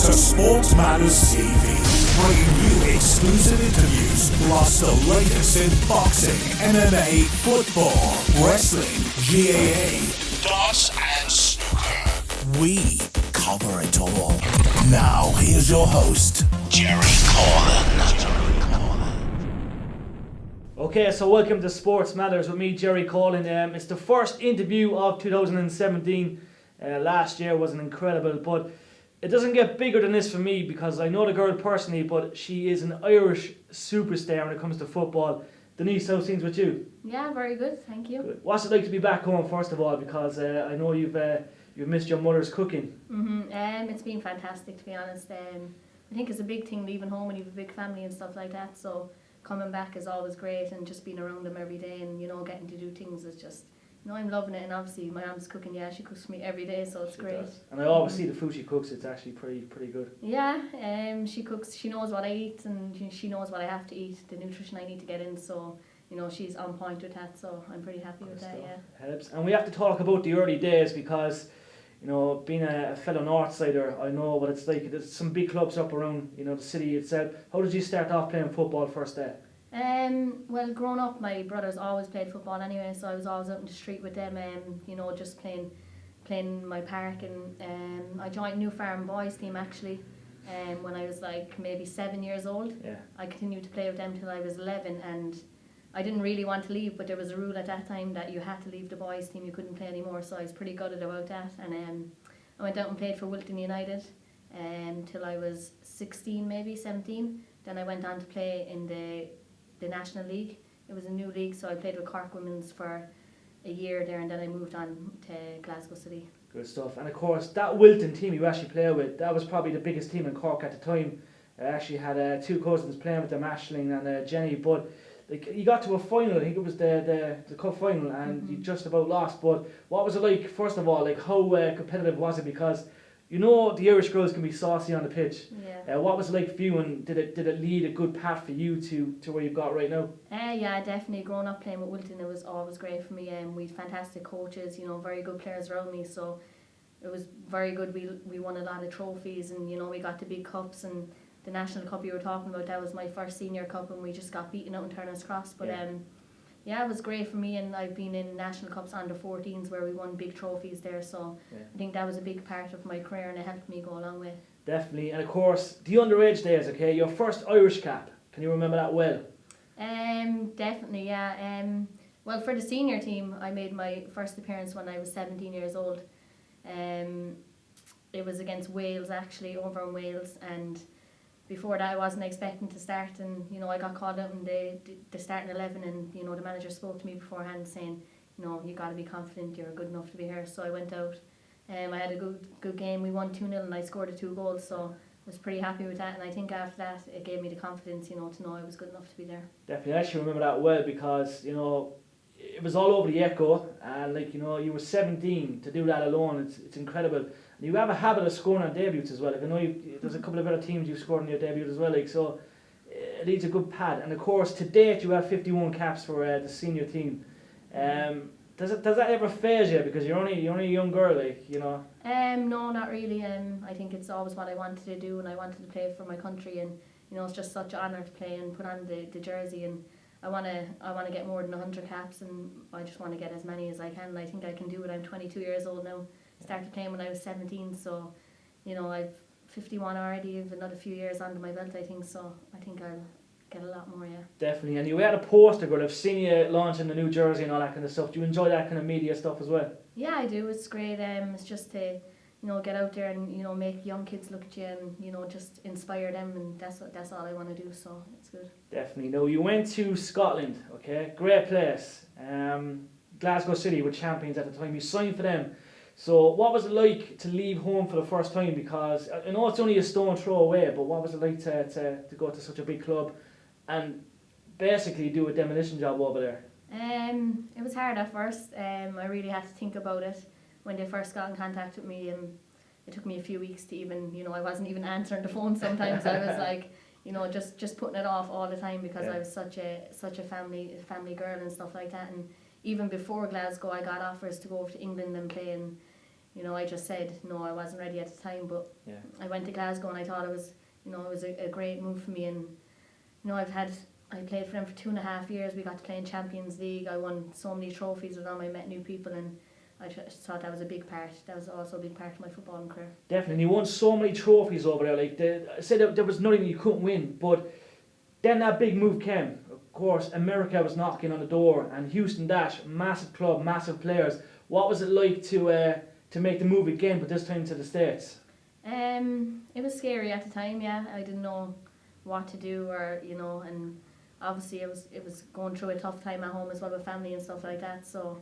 to SportsMatters TV, bringing you exclusive interviews, plus the latest in boxing, MMA, football, wrestling, GAA, darts and snooker. We cover it all. Now, here's your host, Jerry Coughlan. Okay, so welcome to Sports Matters with me, Jerry Coughlan. It's the first interview of 2017. Last year was an incredible, but it doesn't get bigger than this for me because I know the girl personally, but she is an Irish superstar when it comes to football. Denise, how's things with you? Yeah, very good, thank you. Good. What's it like to be back home, first of all, because I know you've missed your mother's cooking. It's been fantastic, to be honest. I think it's a big thing leaving home when you have a big family and stuff like that, so coming back is always great, and just being around them every day and, getting to do things is just, I'm loving it. And obviously my mom's cooking, she cooks for me every day, so it's great. And I always see the food she cooks, it's actually pretty good. Yeah, she cooks, she knows what I eat and she knows what I have to eat, the nutrition I need to get in, so she's on point with that, so I'm pretty happy with that, yeah. Helps. And we have to talk about the early days because, being a fellow Northsider, I know what it's like. There's some big clubs up around, the city itself. How did you start off playing football first day? Well, growing up, my brothers always played football anyway, so I was always out in the street with them, just playing in my park. And I joined New Farm boys team actually, when I was like maybe 7 years old. Yeah. I continued to play with them till I was 11, and I didn't really want to leave, but there was a rule at that time that you had to leave the boys team, you couldn't play anymore, so I was pretty gutted about that. And I went out and played for Wilton United till I was 16, maybe 17. Then I went on to play in the National League. It was a new league, so I played with Cork Women's for a year there, and then I moved on to Glasgow City. Good stuff. And of course, that Wilton team you actually play with, that was probably the biggest team in Cork at the time. I actually had two cousins playing with them, Aisling and Jenny, but you got to a final, I think it was the cup final, and you just about lost. But what was it like, first of all, how competitive was it? Because the Irish girls can be saucy on the pitch. Yeah. What was it like for you, and did it lead a good path for you to where you've got right now? Yeah, definitely. Growing up playing with Wilton, it was always great for me. We had fantastic coaches, very good players around me, so it was very good. We won a lot of trophies, and we got the big cups, and the national cup you were talking about, that was my first senior cup, and we just got beaten out in Turner's Cross. But it was great for me, and I've been in national cups under 14s where we won big trophies there, so I think that was a big part of my career, and it helped me go a long way. Definitely. And of course, the underage days, okay, your first Irish cap, can you remember that well? Definitely, yeah. Well, for the senior team, I made my first appearance when I was 17 years old. It was against Wales, actually, over in Wales, and before that I wasn't expecting to start, and I got called out in the starting 11, and the manager spoke to me beforehand saying, you got to be confident, you're good enough to be here. So I went out, I had a good game. We won 2-0 and I scored 2 goals, so I was pretty happy with that, and I think after that it gave me the confidence to know I was good enough to be there. Definitely. I actually remember that well because it was all over the echo, and you were 17 to do that alone. It's incredible. And you have a habit of scoring on debuts as well. I know there's a couple of other teams you've scored on your debut as well. So it leaves a good pad. And of course, to date you have 51 caps for the senior team. Does that ever faze you, because you're only a young girl, No, not really. I think it's always what I wanted to do, and I wanted to play for my country, and it's just such an honour to play and put on the jersey, and I want to get more than 100 caps, and I just want to get as many as I can, and I think I can do it. I'm 22 years old now. I started playing when I was 17, so I've 51 already. I've another few years under my belt, I think, so I think I'll get a lot more, yeah. Definitely. And you had a poster, girl. I've seen you launching the new jersey and all that kind of stuff. Do you enjoy that kind of media stuff as well? Yeah, I do. It's great. It's just to get out there and make young kids look at you and just inspire them, and that's all I want to do, so it's good. Definitely. Now, you went to Scotland, okay? Great place. Glasgow City were champions at the time. You signed for them. So what was it like to leave home for the first time? Because I know it's only a stone throw away, but what was it like to go to such a big club and basically do a demolition job over there? It was hard at first. I really had to think about it when they first got in contact with me. It took me a few weeks to even, I wasn't even answering the phone sometimes. I was like, just putting it off all the time because I was such a family girl and stuff like that. And even before Glasgow, I got offers to go over to England and play, and I just said no, I wasn't ready at the time, but Yeah. I went to Glasgow and I thought it was a great move for me. And I played for them for 2.5 years. We got to play in Champions League. I won so many trophies with them. I met new people, and I just thought that was a big part. That was also a big part of my footballing career. Definitely. You won so many trophies over there. Like I said, there was nothing you couldn't win. But then that big move came. Of course, America was knocking on the door, and Houston Dash, massive club, massive players. What was it like to make the move again, but this time to the States? It was scary at the time. Yeah, I didn't know what to do, or and obviously it was going through a tough time at home as well with family and stuff like that. So,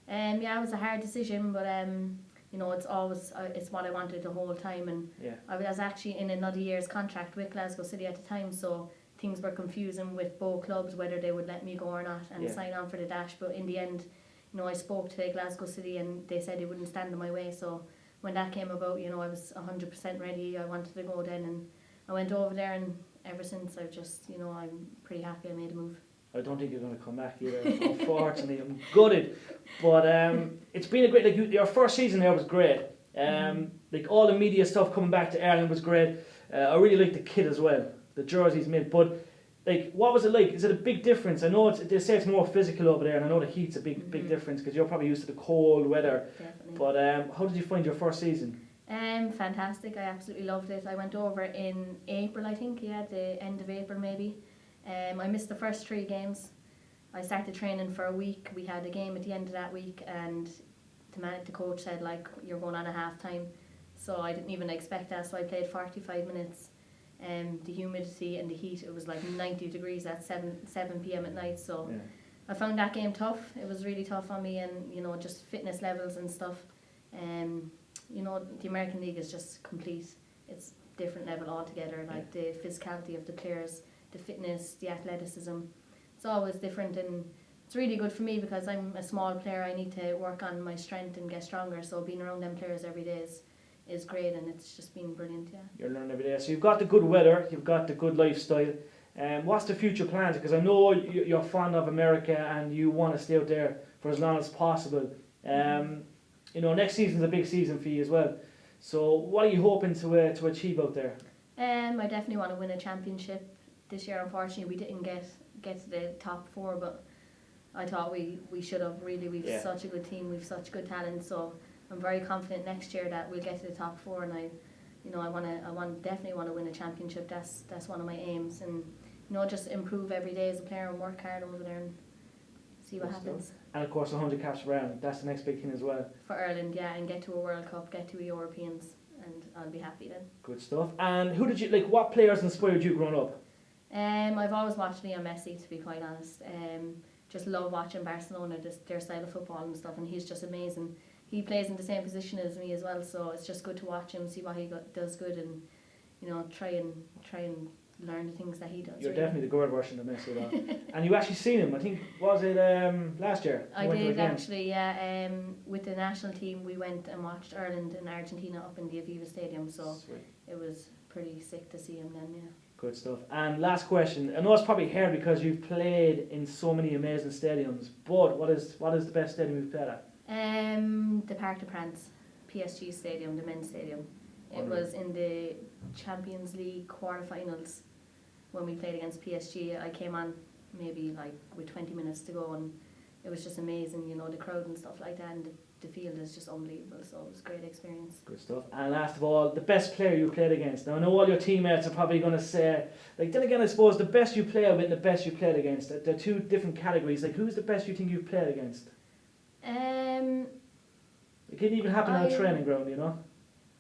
it was a hard decision, but it's what I wanted the whole time. And I was actually in another year's contract with Glasgow City at the time, so things were confusing with both clubs whether they would let me go or not and sign on for the Dash. But in the end, I spoke to Glasgow City and they said they wouldn't stand in my way. So when that came about, I was 100% ready. I wanted to go then, and I went over there, and ever since I've just, I'm pretty happy I made a move. I don't think you're going to come back either, unfortunately. I'm gutted. But it's been a great, your first season there was great. All the media stuff coming back to Ireland was great. I really liked the kit as well, the jerseys made. But what was it like? Is it a big difference? I know they say it's more physical over there, and I know the heat's a big difference because you're probably used to the cold weather. Definitely. But how did you find your first season? Fantastic. I absolutely loved it. I went over in April, I think, the end of April maybe. I missed the first 3 games. I started training for a week. We had a game at the end of that week, and the coach said, you're going on a half time. So I didn't even expect that, so I played 45 minutes. The humidity and the heat, it was 90 degrees at 7 p.m. at night. So I found that game tough. It was really tough on me, and just fitness levels and stuff. The American League is just complete. It's different level altogether. The physicality of the players, the fitness, the athleticism, it's always different, and it's really good for me because I'm a small player. I need to work on my strength and get stronger, so being around them players every day is great, and it's just been brilliant. You're learning every day. So you've got the good weather, you've got the good lifestyle. What's the future plans? Because I know you're fond of America and you want to stay out there for as long as possible. Next season's a big season for you as well. So what are you hoping to achieve out there? I definitely want to win a championship. This year, unfortunately, we didn't get to the top 4, but I thought we should have. Really, we've such a good team, we've such good talent. So I'm very confident next year that we'll get to the top 4, and I definitely want to win a championship. That's one of my aims, and just improve every day as a player and work hard over there and see what happens. And of course, 100 caps around. That's the next big thing as well. For Ireland, and get to a World Cup, get to a Europeans, and I'll be happy then. Good stuff. And who did you what players inspired you growing up? I've always watched Leo Messi, to be quite honest. Just love watching Barcelona, their style of football and stuff, and he's just amazing. He plays in the same position as me as well, so it's just good to watch him, see what he does good, and try and learn the things that he does. You're definitely the girl version of Messi, though. And you actually seen him, I think, was it last year? I did actually, with the national team, we went and watched Ireland and Argentina up in the Aviva Stadium, so it was pretty sick to see him then, Good stuff. And last question. I know it's probably hard because you've played in so many amazing stadiums, but what is the best stadium you've played at? The Parc des Princes, PSG Stadium, the men's stadium. It was in the Champions League quarterfinals when we played against PSG. I came on maybe with 20 minutes to go, and it was just amazing, the crowd and stuff like that, and the field is just unbelievable, so it was a great experience. Good stuff. And last of all, the best player you played against. Now I know all your teammates are probably going to say, then again I suppose the best you play with and the best you played against, they're 2 different categories. Who's the best you think you've played against? It can even happen on a training ground,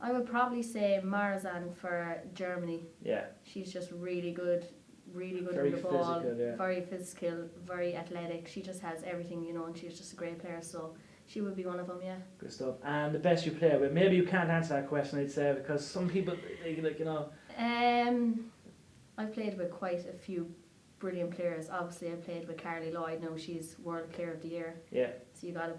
I would probably say Marzan for Germany. Yeah. She's just really good with the ball, very physical, very athletic. She just has everything, and she's just a great player, so she would be one of them, Good stuff. And the best you play with? Maybe you can't answer that question, I'd say, because some people, I've played with quite a few brilliant players. Obviously, I played with Carly Lloyd. Now she's World Player of the Year. Yeah. So you got to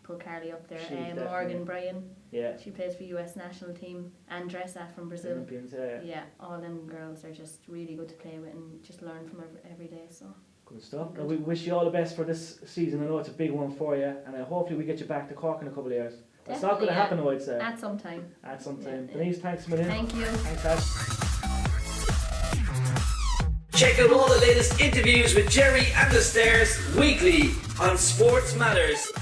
put Carly up there. Morgan Bryan. Yeah. She plays for US national team. Andressa from Brazil. Olympians, yeah. All them girls are just really good to play with and just learn from every day. So. Good stuff. We wish you all the best for this season. I know it's a big one for you, and hopefully we get you back to Cork in a couple of years. It's not going to happen, I'd say. At some time. At some time. Denise, thanks a million. Thank you. Thanks, Dad. Check out all the latest interviews with Jerry and the Stairs weekly on Sports Matters.